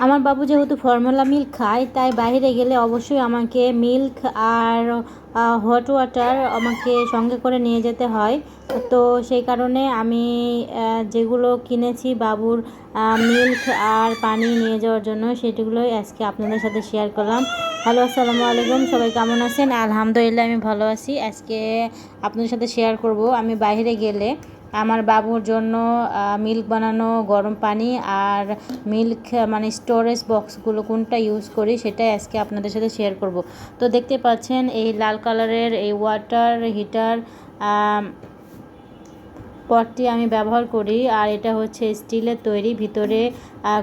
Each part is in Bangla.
আমার বাবু যেহেতু ফর্মুলা মিল্ক খায়, তাই বাইরে গেলে অবশ্যই আমাকে মিল্ক আর হট ওয়াটার আমাকে সঙ্গে করে নিয়ে যেতে হয়। তো সেই কারণে আমি যেগুলো কিনেছি বাবুর মিল্ক আর পানি নিয়ে যাওয়ার জন্য, সেগুলোই আজকে আপনাদের সাথে শেয়ার করলাম। হ্যালো, আসসালামু আলাইকুম, সবাই কেমন আছেন? আলহামদুলিল্লাহ আমি ভালো আছি। আজকে আপনাদের সাথে শেয়ার করব আমি বাইরে গেলে আমার বাবুর জন্য মিল্ক বানানো গরম পানি আর মিল্ক মানে স্টোরেজ বক্সগুলো কোনটা ইউজ করি, সেটাই আজকে আপনাদের সাথে শেয়ার করব। তো দেখতে পাচ্ছেন এই লাল কালারের এই ওয়াটার হিটার পটটি আমি ব্যবহার করি। আর এটা হচ্ছে স্টিলের তৈরি, ভিতরে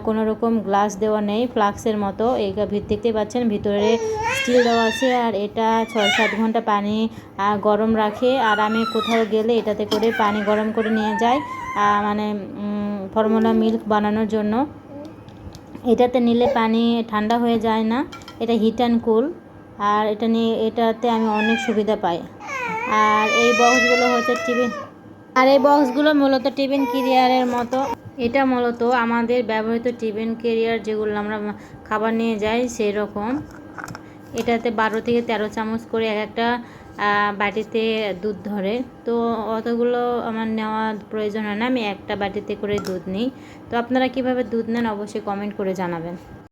কোনো রকম গ্লাস দেওয়া নেই, ফ্লাক্সের মতো। এই দেখতে পাচ্ছেন ভিতরে স্টিল দেওয়া আছে। আর এটা 6-7 ঘন্টা পানি গরম রাখে। আর আমি কোথাও গেলে এটাতে করে পানি গরম করে নিয়ে যাই, মানে ফর্মুলা মিল্ক বানানোর জন্য। এটাতে নিলে পানি ঠান্ডা হয়ে যায় না, এটা হিট অ্যান্ড কুল। আর এটাতে আমি অনেক সুবিধা পাই। আর এই বক্সগুলো হচ্ছে এই বক্সগুলো মূলত টিফিন ক্যারিয়ারের মতো। এটা মূলত আমাদের ব্যবহৃত টিফিন ক্যারিয়ার, যেগুলো আমরা খাবার নিয়ে যাই সেই রকম। এটাতে 12 থেকে 13 চামচ করে এক একটা বাটিতে দুধ ধরে। তো অতগুলো আমার নেওয়ার প্রয়োজন হয় না, আমি একটা বাটিতে করে দুধ নিই। তো আপনারা কিভাবে দুধ নেন অবশ্যই কমেন্ট করে জানাবেন।